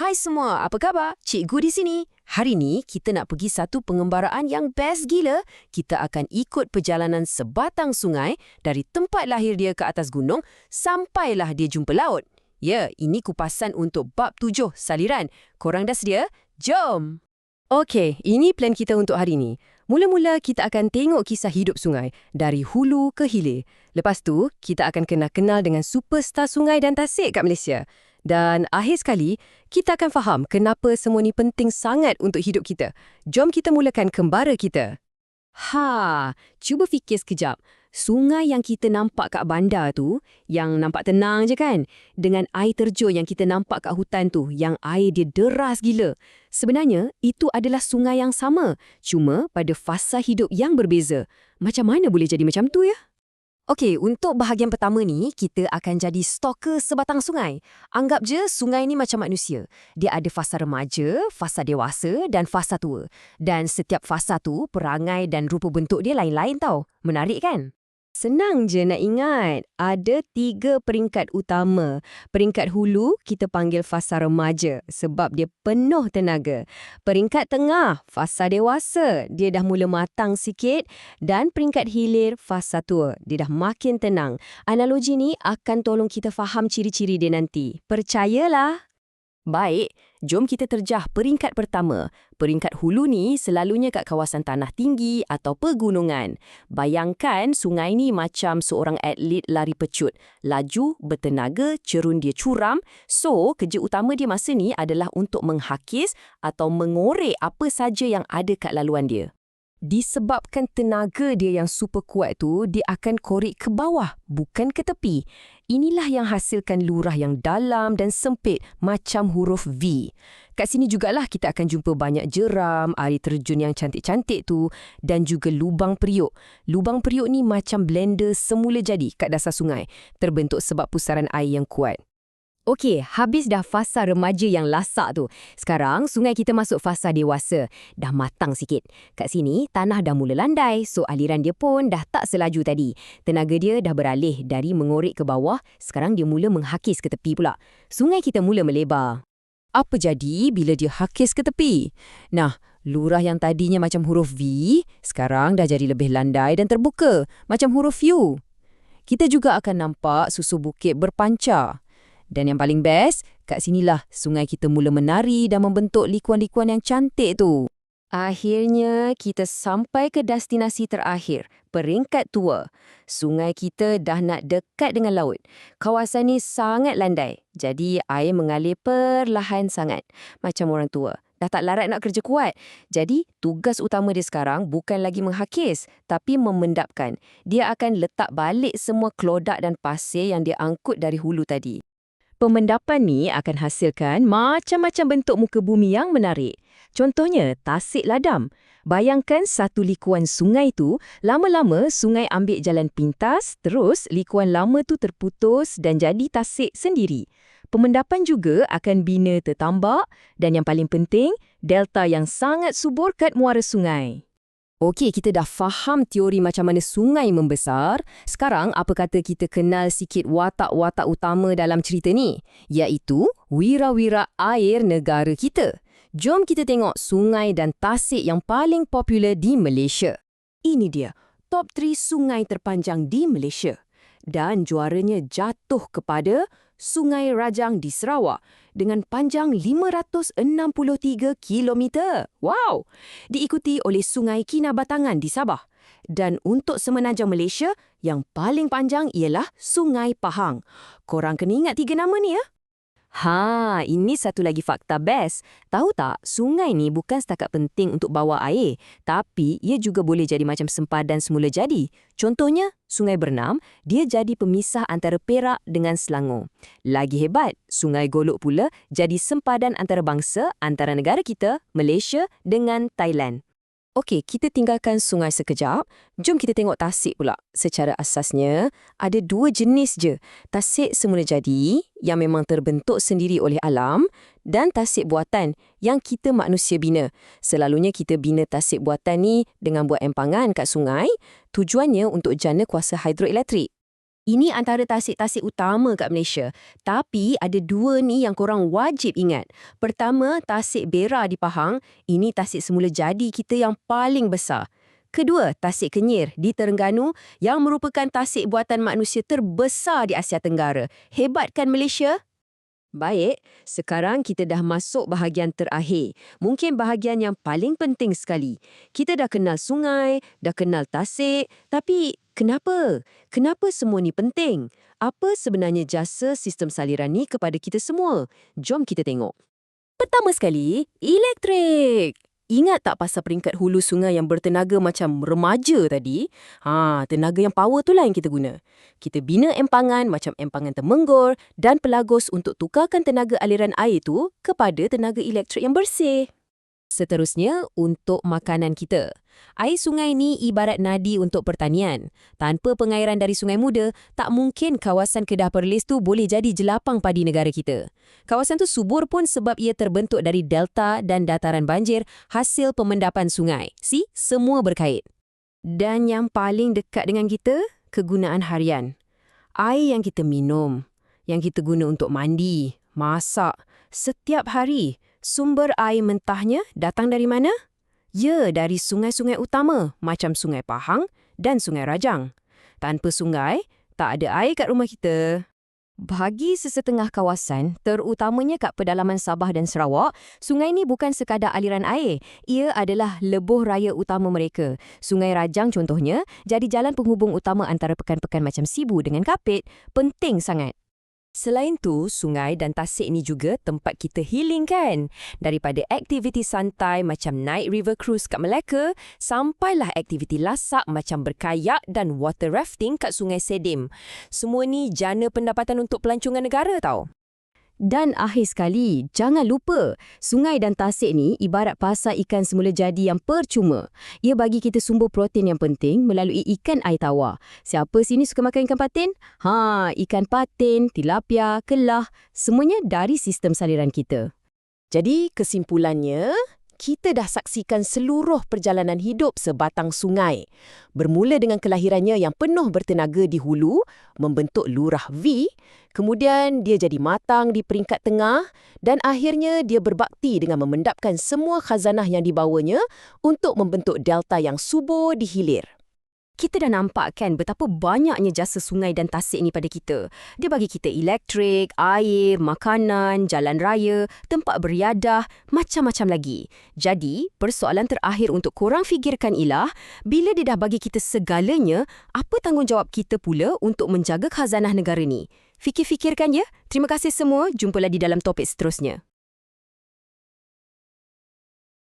Hai semua, apa khabar? Cikgu di sini. Hari ni kita nak pergi satu pengembaraan yang best gila. Kita akan ikut perjalanan sebatang sungai dari tempat lahir dia ke atas gunung sampailah dia jumpa laut. Ya, ini kupasan untuk bab 7 saliran. Korang dah sedia? Jom! Okey, ini plan kita untuk hari ni. Mula-mula kita akan tengok kisah hidup sungai dari hulu ke hilir. Lepas tu, kita akan kenal dengan superstar sungai dan tasik kat Malaysia. Dan akhir sekali, kita akan faham kenapa semua ni penting sangat untuk hidup kita. Jom kita mulakan kembara kita. Cuba fikir sekejap. Sungai yang kita nampak kat bandar tu, yang nampak tenang je kan? Dengan air terjun yang kita nampak kat hutan tu, yang air dia deras gila. Sebenarnya, itu adalah sungai yang sama. Cuma pada fasa hidup yang berbeza. Macam mana boleh jadi macam tu ya? Okey, untuk bahagian pertama ni, kita akan jadi stalker sebatang sungai. Anggap je sungai ni macam manusia. Dia ada fasa remaja, fasa dewasa dan fasa tua. Dan setiap fasa tu, perangai dan rupa bentuk dia lain-lain tau. Menarik kan? Senang je nak ingat. Ada 3 peringkat utama. Peringkat hulu kita panggil fasa remaja sebab dia penuh tenaga. Peringkat tengah, fasa dewasa. Dia dah mula matang sikit. Dan peringkat hilir, fasa tua. Dia dah makin tenang. Analogi ni akan tolong kita faham ciri-ciri dia nanti. Percayalah. Baik, jom kita terjah peringkat pertama. Peringkat hulu ni selalunya kat kawasan tanah tinggi atau pegunungan. Bayangkan sungai ni macam seorang atlet lari pecut. Laju, bertenaga, cerun dia curam. So, kerja utama dia masa ni adalah untuk menghakis atau mengorek apa saja yang ada kat laluan dia. Disebabkan tenaga dia yang super kuat tu, dia akan korek ke bawah, bukan ke tepi. Inilah yang hasilkan lurah yang dalam dan sempit macam huruf V. Kat sini jugalah kita akan jumpa banyak jeram, air terjun yang cantik-cantik tu dan juga lubang periuk. Lubang periuk ni macam blender semula jadi kat dasar sungai, terbentuk sebab pusaran air yang kuat. Okey, habis dah fasa remaja yang lasak tu. Sekarang, sungai kita masuk fasa dewasa. Dah matang sikit. Kat sini, tanah dah mula landai, so aliran dia pun dah tak selaju tadi. Tenaga dia dah beralih dari mengorek ke bawah, sekarang dia mula menghakis ke tepi pula. Sungai kita mula melebar. Apa jadi bila dia hakis ke tepi? Nah, lurah yang tadinya macam huruf V, sekarang dah jadi lebih landai dan terbuka, macam huruf U. Kita juga akan nampak susu bukit berpancar. Dan yang paling best, kat sinilah sungai kita mula menari dan membentuk likuan-likuan yang cantik tu. Akhirnya, kita sampai ke destinasi terakhir, peringkat tua. Sungai kita dah nak dekat dengan laut. Kawasan ni sangat landai, jadi air mengalir perlahan sangat. Macam orang tua, dah tak larat nak kerja kuat. Jadi, tugas utama dia sekarang bukan lagi menghakis, tapi memendapkan. Dia akan letak balik semua kelodak dan pasir yang dia angkut dari hulu tadi. Pemendapan ni akan hasilkan macam-macam bentuk muka bumi yang menarik. Contohnya, tasik ladam. Bayangkan satu likuan sungai tu, lama-lama sungai ambil jalan pintas, terus likuan lama tu terputus dan jadi tasik sendiri. Pemendapan juga akan bina tertambak dan yang paling penting, delta yang sangat subur kat muara sungai. Okey, kita dah faham teori macam mana sungai membesar. Sekarang, apa kata kita kenal sikit watak-watak utama dalam cerita ni? Iaitu wira-wira air negara kita. Jom kita tengok sungai dan tasik yang paling popular di Malaysia. Ini dia, top 3 sungai terpanjang di Malaysia. Dan juaranya jatuh kepada Sungai Rajang di Sarawak dengan panjang 563 km. Wow! Diikuti oleh Sungai Kinabatangan di Sabah. Dan untuk semenanjung Malaysia, yang paling panjang ialah Sungai Pahang. Korang kena ingat 3 nama ni ya? Ini satu lagi fakta best. Tahu tak, sungai ni bukan setakat penting untuk bawa air, tapi ia juga boleh jadi macam sempadan semula jadi. Contohnya, Sungai Bernam, dia jadi pemisah antara Perak dengan Selangor. Lagi hebat, Sungai Golok pula jadi sempadan antara bangsa antara negara kita, Malaysia dengan Thailand. Okey, kita tinggalkan sungai sekejap. Jom kita tengok tasik pula. Secara asasnya, ada 2 jenis je. Tasik semula jadi, yang memang terbentuk sendiri oleh alam, dan tasik buatan, yang kita manusia bina. Selalunya kita bina tasik buatan ni dengan buat empangan kat sungai, tujuannya untuk jana kuasa hidroelektrik. Ini antara tasik-tasik utama kat Malaysia. Tapi ada dua ni yang korang wajib ingat. Pertama, tasik Bera di Pahang. Ini tasik semula jadi kita yang paling besar. Kedua, Tasik Kenyir di Terengganu yang merupakan tasik buatan manusia terbesar di Asia Tenggara. Hebat kan Malaysia? Baik, sekarang kita dah masuk bahagian terakhir. Mungkin bahagian yang paling penting sekali. Kita dah kenal sungai, dah kenal tasik, tapi kenapa? Kenapa semua ni penting? Apa sebenarnya jasa sistem saliran ni kepada kita semua? Jom kita tengok. Pertama sekali, elektrik. Ingat tak pasal peringkat hulu sungai yang bertenaga macam remaja tadi? Tenaga yang power tu lah yang kita guna. Kita bina empangan macam empangan Temenggor dan Pelagos untuk tukarkan tenaga aliran air tu kepada tenaga elektrik yang bersih. Seterusnya, untuk makanan kita. Air sungai ni ibarat nadi untuk pertanian. Tanpa pengairan dari Sungai Muda, tak mungkin kawasan Kedah Perlis tu boleh jadi jelapang padi negara kita. Kawasan tu subur pun sebab ia terbentuk dari delta dan dataran banjir hasil pemendapan sungai. Semua berkait. Dan yang paling dekat dengan kita, kegunaan harian. Air yang kita minum, yang kita guna untuk mandi, masak, setiap hari. Sumber air mentahnya datang dari mana? Ya, dari sungai-sungai utama macam Sungai Pahang dan Sungai Rajang. Tanpa sungai, tak ada air kat rumah kita. Bagi sesetengah kawasan, terutamanya kat pedalaman Sabah dan Sarawak, sungai ni bukan sekadar aliran air. Ia adalah lebuh raya utama mereka. Sungai Rajang contohnya, jadi jalan penghubung utama antara pekan-pekan macam Sibu dengan Kapit. Penting sangat. Selain tu, sungai dan tasik ni juga tempat kita healing kan? Daripada aktiviti santai macam night river cruise kat Melaka, sampailah aktiviti lasak macam berkayak dan water rafting kat Sungai Sedim. Semua ni jana pendapatan untuk pelancongan negara tau. Dan akhir sekali, jangan lupa, sungai dan tasik ni ibarat pasar ikan semula jadi yang percuma. Ia bagi kita sumber protein yang penting melalui ikan air tawar. Siapa sini suka makan ikan patin? Ikan patin, tilapia, kelah, semuanya dari sistem saliran kita. Jadi kesimpulannya, kita dah saksikan seluruh perjalanan hidup sebatang sungai. Bermula dengan kelahirannya yang penuh bertenaga di hulu, membentuk lurah V, kemudian dia jadi matang di peringkat tengah dan akhirnya dia berbakti dengan memendapkan semua khazanah yang dibawanya untuk membentuk delta yang subur di hilir. Kita dah nampak kan betapa banyaknya jasa sungai dan tasik ni pada kita. Dia bagi kita elektrik, air, makanan, jalan raya, tempat beriadah, macam-macam lagi. Jadi, persoalan terakhir untuk korang fikirkan ialah, bila dia dah bagi kita segalanya, apa tanggungjawab kita pula untuk menjaga khazanah negara ni? Fikir-fikirkan ya. Terima kasih semua. Jumpalah di dalam topik seterusnya.